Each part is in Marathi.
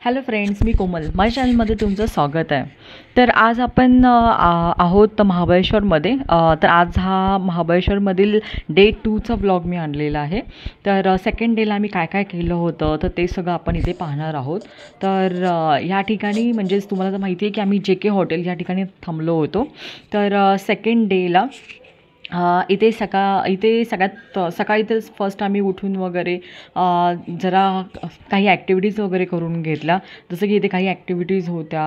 हॅलो फ्रेंड्स, मी कोमल. माझ्या चॅनलमध्ये तुमचं स्वागत आहे. तर आज आपण आहोत महाबळेश्वरमध्ये. तर आज हा महाबळेश्वरमधील डे 2चा व्लॉग मी आणलेला आहे. तर सेकंड डेला आम्ही काय काय केलं होतं तर ते सगळं आपण इथे पाहणार आहोत. तर ह्या ठिकाणी म्हणजेच तुम्हाला तर माहिती आहे की आम्ही JK हॉटेल या ठिकाणी थांबलो होतो. तर सेकंड डेला इथे सगळ्यात सकाळी तर फर्स्ट आम्ही उठून वगैरे जरा काही ॲक्टिव्हिटीज वगैरे करून घेतल्या. जसं की इथे काही ॲक्टिव्हिटीज होत्या,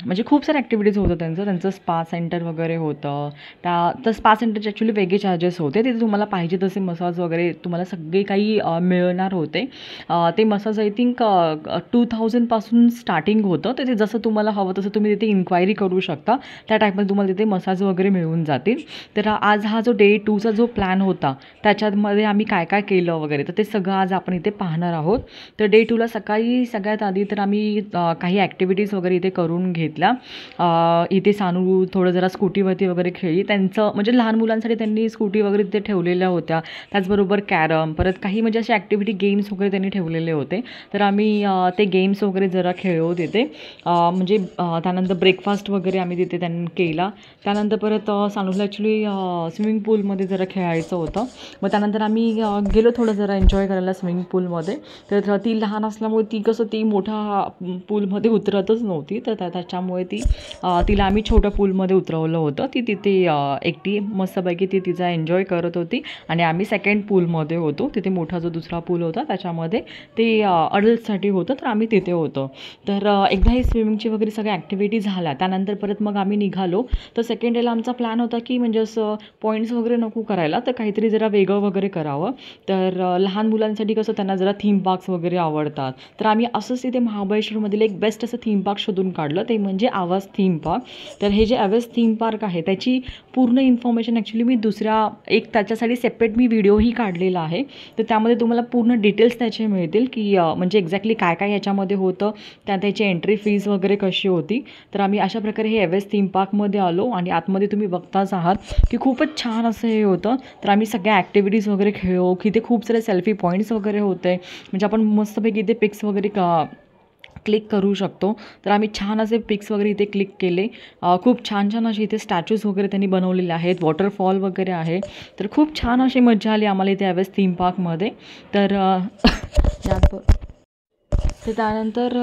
म्हणजे खूप साऱ्या ॲक्टिव्हिटीज होतं त्यांचं स्पा सेंटर वगैरे होतं. तर स्पा सेंटरचे ॲक्च्युली वेगळे चार्जेस होते. तिथे तुम्हाला पाहिजे तसे मसाज वगैरे तुम्हाला सगळे काही मिळणार होते. ते मसाज आय थिंक 2000पासून स्टार्टिंग होतं. तर ते जसं तुम्हाला हवं तसं तुम्ही तिथे इन्क्वायरी करू शकता. त्या टाईपमध्ये तुम्हाला तिथे मसाज वगैरे मिळून जातील. तर आज हा जो डे 2चा जो प्लॅन होता त्याच्यामध्ये आम्ही काय काय केलं वगैरे तर ते सगळं आज आपण इथे पाहणार आहोत. तर डे 2ला सकाळी सगळ्यात आधी तर आम्ही काही ॲक्टिव्हिटीज वगैरे इथे करून घेतल्या. इथे सानू थोडं जरा स्कूटीवरती वगैरे खेळली. त्यांचं म्हणजे लहान मुलांसाठी त्यांनी स्कूटी वगैरे तिथे ठेवलेल्या होत्या. त्याचबरोबर कॅरम, परत काही म्हणजे असे ॲक्टिव्हिटी गेम्स वगैरे त्यांनी ठेवलेले होते. तर आम्ही ते गेम्स वगैरे जरा खेळलो तिथे. म्हणजे त्यानंतर ब्रेकफास्ट वगैरे आम्ही तिथे त्यांनी केला. त्यानंतर परत सानूला ॲक्च्युली स्विमिंग पूलमध्ये जरा खेळायचं होतं. मग त्यानंतर आम्ही गेलो थोडं जरा एन्जॉय करायला स्विमिंग पूलमध्ये. तर ती लहान असल्यामुळे ती मोठा पूलमध्ये उतरतच नव्हती. तर त्याच्यामुळे तिला आम्ही छोट्या पूलमध्ये उतरवलं होतं. ती तिथे एकटी मस्तपैकी ती तिचा एन्जॉय करत होती आणि आम्ही सेकंड पूलमध्ये होतो. तिथे मोठा जो दुसरा पूल होता त्याच्यामध्ये ते अडल्टसाठी होतं, तर आम्ही तिथे होतो. तर एकदा ही स्विमिंगची वगैरे सगळ्या ॲक्टिव्हिटी झाल्या त्यानंतर परत मग आम्ही निघालो. तर सेकंड डेला आमचा प्लॅन होता की म्हणजे असं पॉईंट्स वगैरे नको करायला, तर काहीतरी जरा वेगळं वगैरे करावं. तर लहान मुलांसाठी कसं त्यांना जरा थीम पार्क्स वगैरे आवडतात. तर आम्ही असंच तिथे महाबळेश्वरमधील एक बेस्ट असं थीम पार्क शोधून काढलं, ते म्हणजे आवाज थीम पार्क. तर हे जे आवाज थीम पार्क आहे त्याची पूर्ण इन्फॉर्मेशन ॲक्च्युली मी त्याच्यासाठी सेपरेट मी व्हिडिओही काढलेला आहे. तर त्यामध्ये तुम्हाला पूर्ण डिटेल्स त्याचे मिळतील की म्हणजे एक्झॅक्टली काय काय याच्यामध्ये होतं, त्याची एंट्री फीज वगैरे कशी होती. तर आम्ही अशा प्रकारे हे एव्हेस्ट थीम पार्कमध्ये आलो आणि आतमध्ये तुम्ही बघताच आहात की खूपच छान असं हे होतं. तर आम्ही सगळ्या ॲक्टिव्हिटीज वगैरे खेळलो की इथे खूप सारे सेल्फी पॉईंट्स वगैरे होते. म्हणजे आपण मस्तपैकी इथे पिक्स वगैरे क्लिक करू शकतो. तर आम्ही छान असे पिक्स वगैरे इथे क्लिक केले. खूप छान छान असे इथे स्टॅच्यूज वगैरे त्यांनी बनवलेले आहेत, वॉटरफॉल वगैरे आहे. तर खूप छान अशी मजा आली आम्हाला इथे एव्हेस्ट थीम पार्कमध्ये. तर त्यानंतर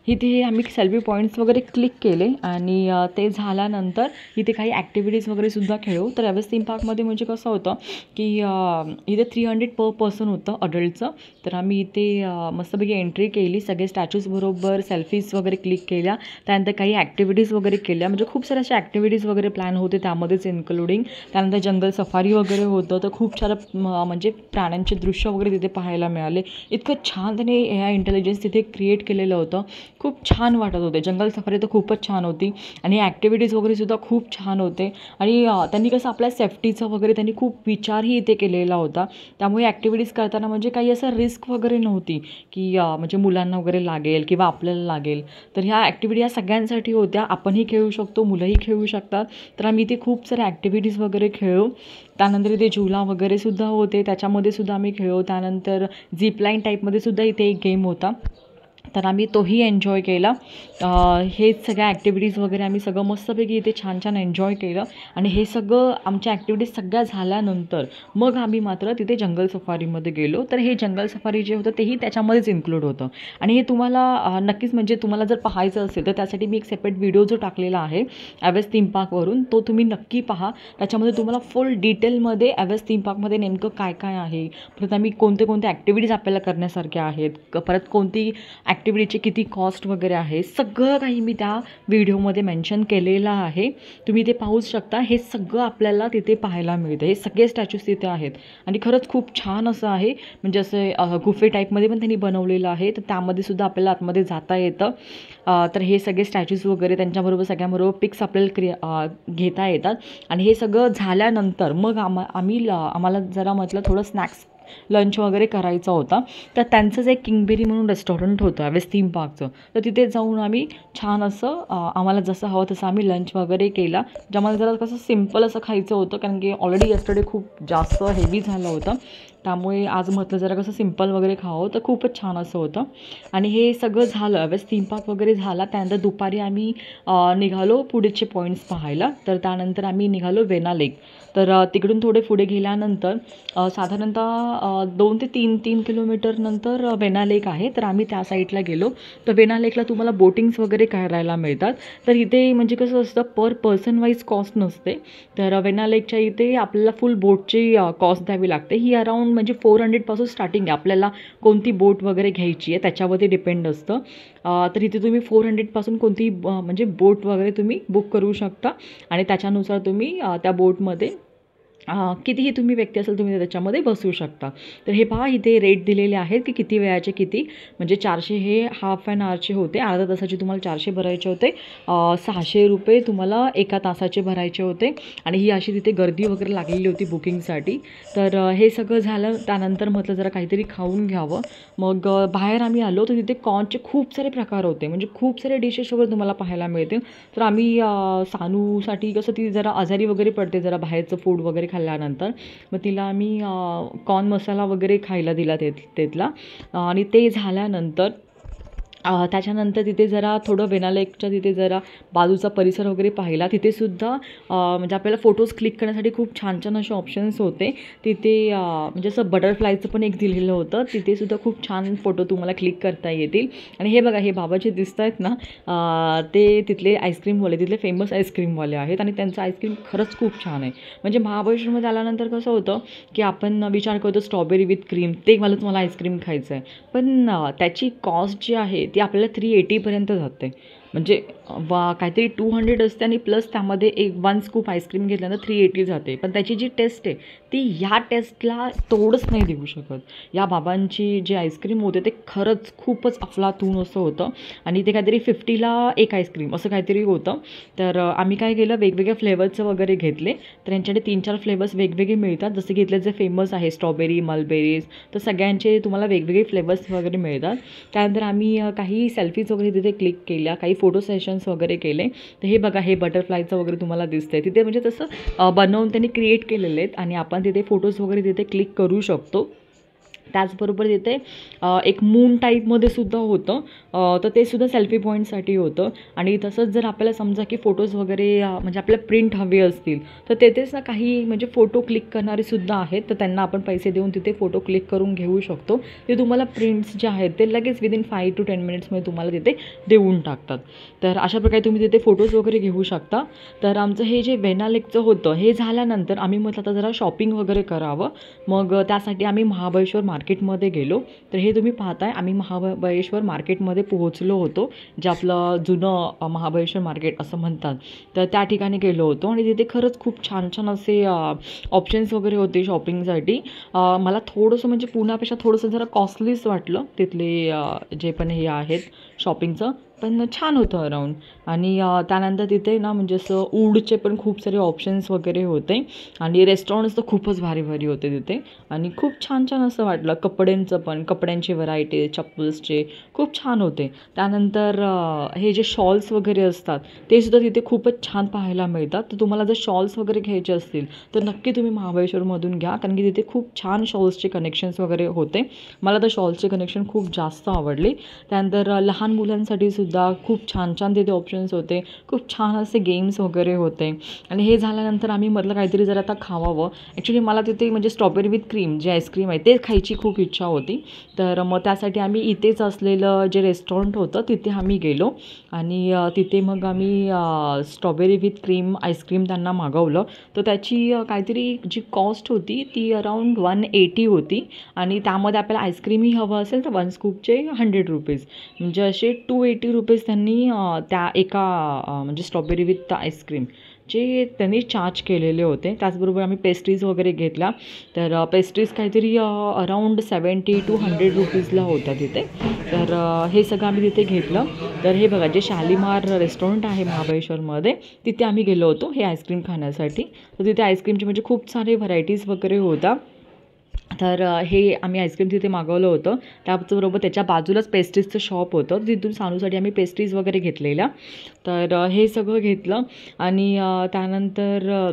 इथे आम्ही सेल्फी पॉईंट्स वगैरे क्लिक केले आणि ते झाल्यानंतर इथे काही ॲक्टिव्हिटीज वगैरेसुद्धा खेळू. तर एव्हेस्ट थीम पार्कमध्ये म्हणजे कसं होतं की इथे 300 पर पर्सन होतं अडल्टचं. तर आम्ही इथे मस्तपैकी एंट्री केली, सगळे स्टॅच्यूजबरोबर सेल्फीज वगैरे क्लिक केल्या. त्यानंतर काही ॲक्टिव्हिटीज वगैरे केल्या. म्हणजे खूप साऱ्या अशा ॲक्टिव्हिटीज वगैरे प्लॅन होते त्यामध्येच इन्क्लुडिंग. त्यानंतर जंगल सफारी वगैरे होतं. तर खूप सारं म्हणजे प्राण्यांचे दृश्य वगैरे तिथे पाहायला मिळाले. इतकं छान त्याने AI इंटेलिजन्स तिथे क्रिएट केलेलं होतं. खूप छान वाटत होते. जंगल सफारी तर खूपच छान होती आणि ॲक्टिव्हिटीज वगैरेसुद्धा खूप छान होते. आणि त्यांनी कसं आपल्या सेफ्टीचं वगैरे त्यांनी खूप विचारही इथे केलेला होता. त्यामुळे ॲक्टिव्हिटीज करताना म्हणजे काही असं रिस्क वगैरे नव्हती की म्हणजे मुलांना वगैरे लागेल किंवा आपल्याला लागेल. तर ह्या ॲक्टिव्हिटी या सगळ्यांसाठी होत्या. आपणही खेळू शकतो, मुलंही खेळू शकतात. तर आम्ही इथे खूप साऱ्या ॲक्टिव्हिटीज वगैरे खेळू. त्यानंतर इथे झुला वगैरेसुद्धा होते, त्याच्यामध्ये सुद्धा आम्ही खेळू. त्यानंतर झिपलाईन टाईपमध्ये सुद्धा इथे एक गेम होता, तर आम्ही तोही एन्जॉय केला. हेच सगळ्या ॲक्टिव्हिटीज वगैरे आम्ही सगळं मस्तपैकी इथे छान छान एन्जॉय केलं. आणि हे सगळं आमच्या ॲक्टिव्हिटीज सगळ्या झाल्यानंतर मग आम्ही मात्र तिथे जंगल सफारीमध्ये गेलो. तर हे जंगल सफारी जे होतं तेही त्याच्यामध्येच इन्क्लूड होतं. आणि हे तुम्हाला नक्कीच म्हणजे तुम्हाला जर पाहायचं असेल तर त्यासाठी मी एक सेपरेट व्हिडिओ जो टाकलेला आहे एव्हेस्ट थीम पार्कवरून, तो तुम्ही नक्की पहा. त्याच्यामध्ये तुम्हाला फुल डिटेलमध्ये एव्हेस्ट थीम पार्कमध्ये नेमकं काय काय आहे, परत आम्ही कोणते ॲक्टिव्हिटीज आपल्याला करण्यासारख्या आहेत, परत कोणती ॲक्टिव्हिटीचे किती कॉस्ट वगैरे आहे, सगळं काही मी त्या व्हिडिओमध्ये मेन्शन केलेलं आहे. तुम्ही ते पाहूच शकता. हे सगळं आपल्याला तिथे पाहायला मिळतं. हे सगळे स्टॅच्यूज तिथे आहेत आणि खरंच खूप छान असं आहे. म्हणजे असं गुफे टाईपमध्ये पण त्यांनी बनवलेलं आहे. तर त्यामध्ये सुद्धा आपल्याला आतमध्ये जाता येतं. तर हे सगळे स्टॅच्यूज वगैरे त्यांच्याबरोबर सगळ्यांबरोबर पिक्स आपल्याला घेता येतात. आणि हे सगळं झाल्यानंतर मग आम्हाला जरा म्हटलं थोडं स्नॅक्स लंच वगैरे करायचा होता. तर त्यांचंच एक किंगबेरी म्हणून रेस्टॉरंट होतं एव्हेस्ट थीम पार्कचं. तर तिथे जाऊन आम्ही छान असं आम्हाला जसं हवं तसं आम्ही लंच वगैरे केला. जे आम्हाला जरा कसं सिम्पल असं खायचं होतं कारण की ऑलरेडी यस्टरडे खूप जास्त हेवी झालं होतं. त्यामुळे आज म्हटलं जरा कसं सिम्पल वगैरे खावं, तर खूपच छान असं होतं. आणि हे सगळं झालं, वेळेस थीम पार्क वगैरे झाला. त्यानंतर दुपारी आम्ही निघालो पुढचे पॉईंट्स पाहायला. तर त्यानंतर आम्ही निघालो वेना लेक. तर तिकडून थोडे पुढे गेल्यानंतर साधारणतः 2 ते 3 किलोमीटर नंतर वेना लेक आहे. तर आम्ही त्या साईडला गेलो. तर वेना लेकला तुम्हाला बोटिंग्स वगैरे करायला मिळतात. तर इथे म्हणजे कसं असतं, पर पर्सन वाईज कॉस्ट नसते. तर वेना लेकच्या इथे आपल्याला फुल बोटची कॉस्ट द्यावी लागते. ही अराऊंड म्हणजे 400पासून स्टार्टिंग आहे. आपल्याला कोणती बोट वगैरे घ्यायची आहे त्याच्यावरती डिपेंड असतं. तर इथे तुम्ही 400पासून कोणती म्हणजे बोट वगैरे तुम्ही बुक करू शकता आणि त्याच्यानुसार तुम्ही त्या बोटमध्ये कितीही तुम्ही व्यक्ती असेल तुम्ही त्याच्यामध्ये बसू शकता. तर हे पहा इथे रेट दिलेले आहेत की किती वेळाचे किती, म्हणजे 400 हे हाफ ॲन आवरचे होते, अर्धा तासाचे तुम्हाला 400 भरायचे होते. 600 रुपये तुम्हाला एका तासाचे भरायचे होते. आणि ही अशी तिथे गर्दी वगैरे लागलेली होती बुकिंगसाठी. तर हे सगळं झालं. त्यानंतर म्हटलं जरा काहीतरी खाऊन घ्यावं. मग बाहेर आम्ही आलो तर तिथे कॉर्नचे खूप सारे प्रकार होते, म्हणजे खूप सारे डिशेस वगैरे तुम्हाला पाहायला मिळतील. तर आम्ही सानूसाठी कसं ती जरा आजारी वगैरे पडते जरा बाहेरचं फूड वगैरे खाल्ल्यानंतर, मग तिला आम्ही कॉर्न मसाला वगैरे खायला दिला तिथला. आणि ते झाल्यानंतर त्याच्यानंतर तिथे जरा थोडं वेना लेकच्या तिथे जरा बाजूचा परिसर वगैरे पाहिला. तिथेसुद्धा म्हणजे आपल्याला फोटोज क्लिक करण्यासाठी खूप छान छान असे ऑप्शन्स होते तिथे. म्हणजे असं बटरफ्लायचं पण एक दिलेलं होतं. तिथेसुद्धा खूप छान फोटो तुम्हाला क्लिक करता येतील. आणि हे बघा, हे बाबा जे दिसत आहेत ना, ते तिथले आईस्क्रीमवाले, तिथले फेमस आईस्क्रीमवाले आहेत. आणि त्यांचं आईस्क्रीम खरंच खूप छान आहे. म्हणजे महाबळेश्वरमध्ये आल्यानंतर कसं होतं की आपण विचार करतो स्ट्रॉबेरी विथ क्रीम, ते मला आईस्क्रीम खायचं आहे. पण त्याची कॉस्ट जी आहे ती आपल्याला 380पर्यंत जाते. म्हणजे काहीतरी 200 असते आणि प्लस त्यामध्ये 1 स्कूप आईस्क्रीम घेतल्यानंतर 380 जाते. पण त्याची जी टेस्ट आहे ती ह्या टेस्टला तोडच नाही देऊ शकत. या बाबांची जे आईस्क्रीम होते ते खरंच खूपच अफलातून असं होतं. आणि ते काहीतरी 50ला एक आईस्क्रीम असं काहीतरी होतं. तर आम्ही काय केलं, वेगवेगळ्या फ्लेवरचं वगैरे घेतले. तर यांच्याकडे 3-4 फ्लेवर्स वेगवेगळे मिळतात. जसे की इथले जे फेमस आहे स्ट्रॉबेरी, मलबेरीज, तर सगळ्यांचे तुम्हाला वेगवेगळे फ्लेवर्स वगैरे मिळतात. त्यानंतर आम्ही काही सेल्फीज वगैरे तिथे क्लिक केल्या, काही फोटो सेशन्स वगैरे केले. तर हे बघा, हे बटरफ्लायचं वगैरे तुम्हाला दिसतंय तिथे, म्हणजे तसं बनवून त्यांनी क्रिएट केलेले आहेत आणि आपण तिथे फोटोज वगैरे तिथे क्लिक करू शकतो. त्याचबरोबर तिथे एक मून टाईपमध्ये सुद्धा होतं. तर ते सुद्धा सेल्फी पॉईंटसाठी होतं. आणि तसंच जर आपल्याला समजा की फोटोज वगैरे म्हणजे आपल्याला प्रिंट हवे असतील तर तेथेच ना काही म्हणजे फोटो क्लिक करणारे सुद्धा आहेत. तर त्यांना आपण पैसे देऊन तिथे फोटो क्लिक करून घेऊ शकतो. ते तुम्हाला प्रिंट्स जे आहेत ते लगेच विदिन 5 to 10 मिनिट्समध्ये तुम्हाला तिथे देऊन टाकतात. तर अशा प्रकारे तुम्ही तिथे फोटोज वगैरे घेऊ शकता. तर आमचं हे जे वेना लेकचं होतं हे झाल्यानंतर आम्ही म्हटलं आता जरा शॉपिंग वगैरे करावं. मग त्यासाठी आम्ही महाबळेश्वर मार्केटमध्ये गेलो. तर हे तुम्ही पाहताय, आम्ही महाबळेश्वर मार्केटमध्ये पोहोचलो होतो, जे आपलं जुनं महाबळेश्वर मार्केट असं म्हणतात. तर त्या ठिकाणी गेलो होतो आणि तिथे खरंच खूप छान छान असे ऑप्शन्स वगैरे होते शॉपिंगसाठी. मला थोडंसं म्हणजे पुण्यापेक्षा थोडंसं जरा कॉस्टलीच वाटलं तिथले जे पण हे आहेत शॉपिंगचं, पण छान होतं अराऊंड. आणि त्यानंतर तिथे ना म्हणजे असं वूडचे पण खूप सारे ऑप्शन्स वगैरे होते. आणि रेस्टॉरंट्स तर खूपच भारी भारी होते तिथे. आणि खूप छान छान असं वाटलं. कपड्यांचं पण, कपड्यांची व्हरायटी, चप्पल्सचे खूप छान होते. त्यानंतर हे जे शॉल्स वगैरे असतात ते सुद्धा तिथे खूपच छान पाहायला मिळतात. तर तुम्हाला जर शॉल्स वगैरे घ्यायचे असतील तर नक्की तुम्ही महाबळेश्वरमधून घ्या, कारण की तिथे खूप छान शॉल्सचे कनेक्शन्स वगैरे होते. मला तर शॉल्सचे कनेक्शन खूप जास्त आवडले. त्यानंतर लहान मुलांसाठी सुद्धा खूप छान छान तिथे ऑप्शन्स होते. खूप छान असे गेम्स वगैरे होते. आणि हे झाल्यानंतर आम्ही म्हटलं काहीतरी जरा आता खावावं. ॲक्च्युली मला तिथे म्हणजे स्ट्रॉबेरी विथ क्रीम जे आईस्क्रीम आहे ते खायची खूप इच्छा होती. तर मग त्यासाठी आम्ही इथेच असलेलं जे रेस्टॉरंट होतं तिथे आम्ही गेलो. आणि तिथे मग आम्ही स्ट्रॉबेरी विथ क्रीम आईस्क्रीम त्यांना मागवलं. तर त्याची काहीतरी जी कॉस्ट होती ती अराऊंड 180 होती. आणि त्यामध्ये आपल्याला आईस्क्रीमही हवं असेल तर 1 स्कूपचे 100 रुपीज, म्हणजे असे 280 रुपीज त्यांनी त्या एका म्हणजे स्ट्रॉबेरी विथ आईस्क्रीमचे त्यांनी चार्ज केलेले होते. त्याचबरोबर आम्ही पेस्ट्रीज वगैरे घेतल्या. तर पेस्ट्रीज काहीतरी अराऊंड 70 to 100 रुपीजला होत्या तिथे. तर हे सगळं आम्ही तिथे घेतलं. तर हे बघा, जे शालीमार रेस्टॉरंट आहे महाबळेश्वरमध्ये तिथे आम्ही गेलो होतो हे आईस्क्रीम खाण्यासाठी. तर तिथे आईस्क्रीमचे म्हणजे खूप सारे व्हरायटीज वगैरे होता. तर हे आम्ही आईस्क्रीम तिथे मागवलं होतं. त्याचबरोबर त्याच्या बाजूलाच पेस्ट्रीजचं शॉप होतं, तिथून सानूसाठी आम्ही पेस्ट्रीज वगैरे घेतलेल्या. तर हे सगळं घेतलं. आणि त्यानंतर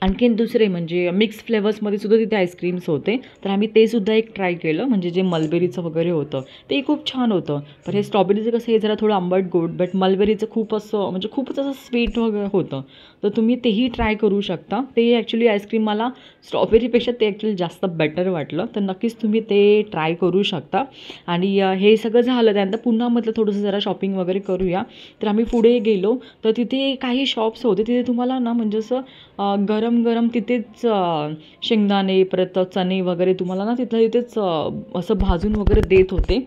आणखीन दुसरे म्हणजे मिक्स फ्लेवर्समध्ये सुद्धा तिथे आईस्क्रीम्स होते. तर आम्ही ते सुद्धा एक ट्राय केलं, म्हणजे जे मलबेरीचं वगैरे होतं ते खूप छान होतं. तर हे स्ट्रॉबेरीचं कसं हे जरा थोडं आंबट गोड, बट मलबेरीचं खूप असं म्हणजे खूपच असं स्वीट वगैरे होतं. तर तुम्ही तेही ट्राय करू शकता. ते ॲक्च्युली आईस्क्रीम मला स्ट्रॉबेरीपेक्षा ते ॲक्च्युली जास्त बेटर वाटलं. तर नक्कीच तुम्ही ते ट्राय करू शकता. आणि हे सगळं झालं त्यानंतर पुन्हा म्हटलं थोडंसं जरा शॉपिंग वगैरे करूया. तर आम्ही पुढे गेलो. तर तिथे काही शॉप्स होते, तिथे तुम्हाला ना म्हणजे असं गरम गरम तिथेच शेंगदाणे परत चणे वगैरे तुम्हाला ना तिथेच असं भाजून वगैरे देत होते.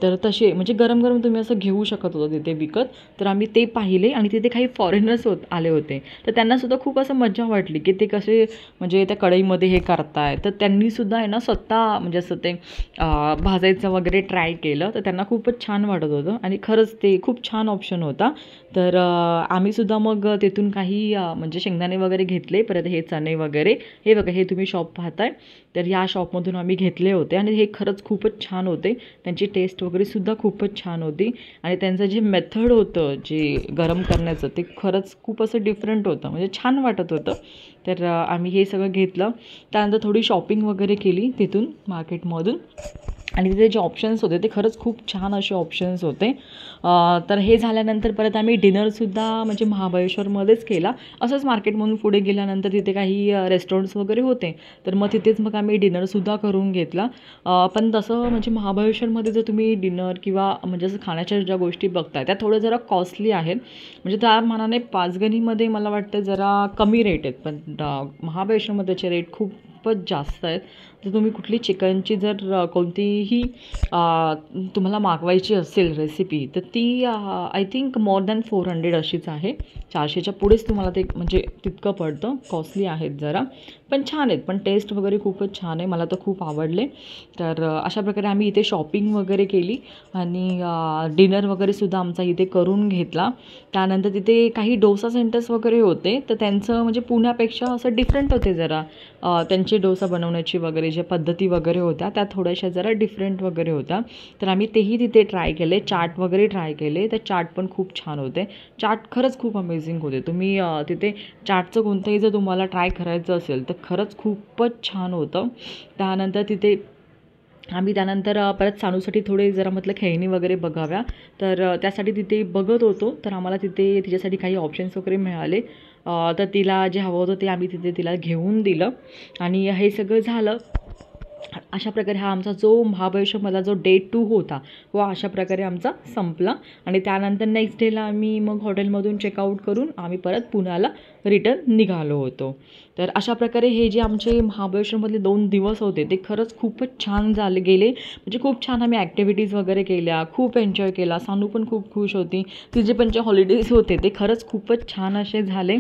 तर तसे म्हणजे गरम गरम तुम्ही असं घेऊ शकत होता तिथे विकत. तर आम्ही ते पाहिले आणि तिथे काही फॉरेनर्स आले होते. तर त्यांनासुद्धा खूप असं मजा वाटली की ते कसे म्हणजे त्या कढईमध्ये हे करताय. तर त्यांनीसुद्धा आहे ना स्वतः म्हणजे असं ते भाजायचं वगैरे ट्राय केलं. तर त्यांना खूपच छान वाटत होतं आणि खरंच ते खूप छान ऑप्शन होता. तर आम्हीसुद्धा मग तिथून काही म्हणजे शेंगदाणे वगैरे घेतले. परत हे चणे वगैरे हे बघा, हे तुम्ही शॉप पाहताय. तर या शॉपमधून आम्ही घेतले होते आणि हे खरंच खूपच छान होते. त्यांची टेस्ट वगैरेसुद्धा खूपच छान होती आणि त्यांचं जे मेथड होतं जे गरम करण्याचं ते खरंच खूप असं डिफरंट होतं, म्हणजे छान वाटत होतं. तर आम्ही हे सगळं घेतलं. त्यानंतर थोडी शॉपिंग वगैरे केली तिथून मार्केटमधून आणि तिथे जे ऑप्शन्स होते ते खरंच खूप छान असे ऑप्शन्स होते. तर हे झाल्यानंतर परत आम्ही डिनरसुद्धा म्हणजे महाबळेश्वरमध्येच केला. असंच मार्केटमधून पुढे गेल्यानंतर तिथे काही रेस्टॉरंट्स वगैरे होते. तर मग तिथेच मग आम्ही डिनरसुद्धा करून घेतला. पण तसं म्हणजे महाबळेश्वरमध्ये जर तुम्ही डिनर किंवा म्हणजे असं खाण्याच्या ज्या गोष्टी बघताय त्या थोड्या जरा कॉस्टली आहेत. म्हणजे त्या मानाने पाचगणीमध्ये मला वाटतं जरा कमी रेट आहेत, पण महाबळेश्वरमध्ये त्याचे रेट खूपच जास्त आहेत. तर तुम्ही कुठली चिकनची जर कोणतीही तुम्हाला मागवायची असेल रेसिपी तर ती आय थिंक मोर दॅन 400 अशीच आहे. 400च्या पुढेच तुम्हाला ते म्हणजे तितकं पडतं. कॉस्टली आहेत जरा, पण छान आहेत. पण टेस्ट वगैरे खूपच छान आहे, मला तर खूप आवडले. तर अशा प्रकारे आम्ही इथे शॉपिंग वगैरे केली आणि डिनर वगैरेसुद्धा आमचा इथे करून घेतला. त्यानंतर तिथे काही डोसा सेंटर्स वगैरे होते. तर त्यांचं म्हणजे पुण्यापेक्षा असं डिफरंट होते जरा. त्यांचे डोसा बनवण्याची वगैरे ज्या पद्धती वगैरे होत्या त्या थोड्याशा जरा डिफरंट वगैरे होत्या. तर आम्ही तेही तिथे ट्राय केले. चाट वगैरे ट्राय केले. तर चाट पण खूप छान होते. चाट खरंच खूप अमेझिंग होते. तुम्ही तिथे चाटचं कोणतंही जर तुम्हाला ट्राय करायचं असेल तर खरंच खूपच छान होतं. त्यानंतर तिथे आम्ही त्यानंतर परत सानूसाठी थोडे जरा म्हटलं खेळणी वगैरे बघाव्या. तर त्यासाठी तिथे बघत होतो. तर आम्हाला तिथे तिच्यासाठी काही ऑप्शन्स वगैरे मिळाले. तर तिला जे हवं होतं ते आम्ही तिथे तिला घेऊन दिलं आणि हे सगळं झालं. अशा प्रकारे हा आमचा जो महाबळेश्वरमधला जो डे 2 होता व अशा प्रकारे आमचा संपला आणि त्यानंतर नेक्स्ट डेला आम्ही मग हॉटेलमधून चेकआउट करून आम्ही परत पुण्याला रिटर्न निघालो होतो. तर अशा प्रकारे हे जे आमचे महाबळेश्वरमधले 2 दिवस होते ते खरंच खूपच छान गेले. म्हणजे खूप छान आम्ही ॲक्टिव्हिटीज वगैरे केल्या, खूप एन्जॉय केला. सानू पण खूप खुश होती. तिचे पण जे हॉलिडेज होते ते खरंच खूपच छान असे झाले.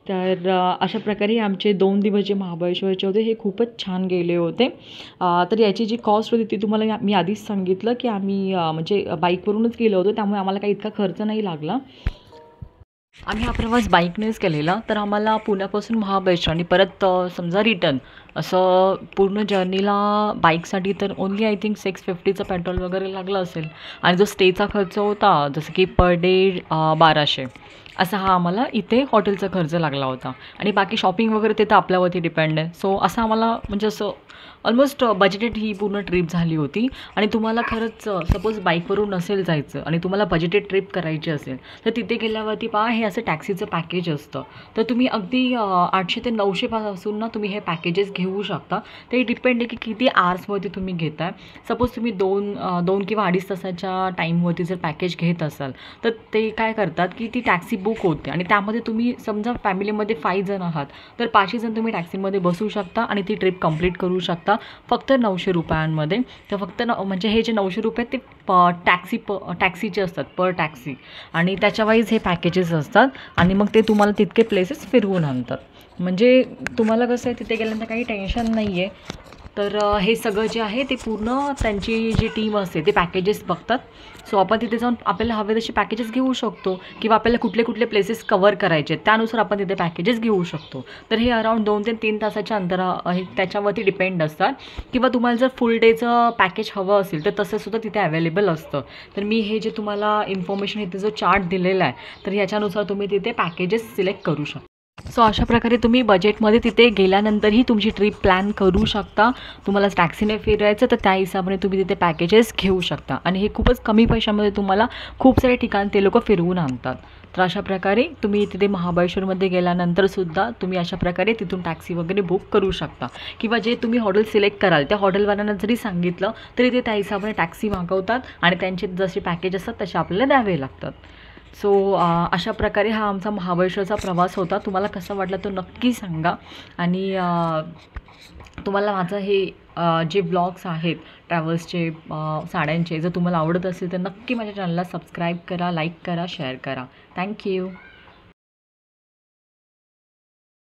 तर अशा प्रकारे आमचे 2 दिवस जे महाबळेश्वरचे होते हे खूपच छान गेले होते. तर याची जी कॉस्ट होती ती तुम्हाला मी आधीच सांगितलं की आम्ही म्हणजे बाईकवरूनच गेलो होतो, त्यामुळे आम्हाला काही इतका खर्च नाही लागला. आम्ही हा प्रवास बाईकनेच केलेला. तर आम्हाला पुण्यापासून महाबळेश्वर आणि परत समजा रिटर्न असं पूर्ण जर्नीला बाईकसाठी तर ओन्ली आय थिंक 650चं पेट्रोल वगैरे लागलं असेल आणि जो स्टेचा खर्च होता जसं की पर डे 1200 असा हा आम्हाला इथे हॉटेलचा खर्च लागला होता आणि बाकी शॉपिंग वगैरे ते तर आपल्यावरती डिपेंड आहे. सो असं आम्हाला म्हणजे असं ऑलमोस्ट बजेटेड ही पूर्ण ट्रिप झाली होती. आणि तुम्हाला खरंच सपोज बाईकवरून नसेल जायचं आणि तुम्हाला बजेटेड ट्रिप करायची असेल तर तिथे गेल्यावरती पहा हे असं टॅक्सीचं पॅकेज असतं. तर तुम्ही अगदी 800 ते 900 पासून ना तुम्ही हे पॅकेजेस घेऊ शकता. ते डिपेंड आहे की किती आवर्सवरती तुम्ही घेताय. सपोज तुम्ही 2 किंवा 2.5 तासाच्या टाईमवरती जर पॅकेज घेत असाल तर ते काय करतात की ती टॅक्सी बुक होते आणि त्यामध्ये तुम्ही समजा फॅमिलीमध्ये 5 जण आहात तर 5 जण तुम्ही टॅक्सीमध्ये बसू शकता आणि ती ट्रिप कंप्लीट करू शकता फक्त 900 रुपयांमध्ये. तर फक्त म्हणजे हे जे 900 रुपये ते टॅक्सीचे असतात, पर टॅक्सी, आणि त्याच्या वाईज हे पॅकेजेस असतात आणि मग ते तुम्हाला तितके प्लेसेस फिरवून आणतात. म्हणजे तुम्हाला कसं आहे तिथे गेल्यानंतर काही टेन्शन नाही आहे. तर हे सगळं जे आहे ते पूर्ण त्यांची जी टीम असते ते पॅकेजेस बघतात. सो आपण तिथे जाऊन आपल्याला हवे तसे पॅकेजेस घेऊ शकतो किंवा आपल्याला कुठले कुठले प्लेसेस कवर करायचे त्यानुसार आपण तिथे पॅकेजेस घेऊ शकतो. तर हे अराउंड 2 ते 3 तासाच्या त्याच्यावरती डिपेंड असतात. किंवा तुम्हाला जर फुल डेचं पॅकेज हवं असेल तर तसंसुद्धा तिथे अवेलेबल असतं. तर मी हे जे तुम्हाला इन्फॉर्मेशन इथे जो चार्ट दिलेला आहे तर ह्याच्यानुसार तुम्ही तिथे पॅकेजेस सिलेक्ट करू शकता. सो अशा प्रकारे तुम्ही बजेटमध्ये तिथे गेल्यानंतरही तुमची ट्रिप प्लॅन करू शकता. तुम्हाला टॅक्सीने फिरायचं तर त्या हिशोबाने तुम्ही तिथे पॅकेजेस घेऊ शकता आणि हे खूपच कमी पैशामध्ये तुम्हाला खूप सारे ठिकाण ते लोकं फिरवून आणतात. तर अशा प्रकारे तुम्ही तिथे महाबळेश्वरमध्ये गेल्यानंतरसुद्धा तुम्ही अशा प्रकारे तिथून टॅक्सी वगैरे बुक करू शकता किंवा जे तुम्ही हॉटेल सिलेक्ट कराल त्या हॉटेलवाल्यांना जरी सांगितलं तरी ते त्या हिशोबाने टॅक्सी मागवतात आणि त्यांचे जसे पॅकेज असतात तसे आपल्याला द्यावे लागतात. सो अशा प्रकारे हा आमचा महाबळेश्वरचा प्रवास होता. तुम्हाला कसा वाटला तो नक्की सांगा आणि तुम्हाला माझं हे जे ब्लॉग्स आहेत ट्रॅव्हल्सचे साड्यांचे जर तुम्हाला आवडत असेल तर नक्की माझ्या चॅनलला सबस्क्राईब करा, लाईक करा, शेअर करा. थँक्यू.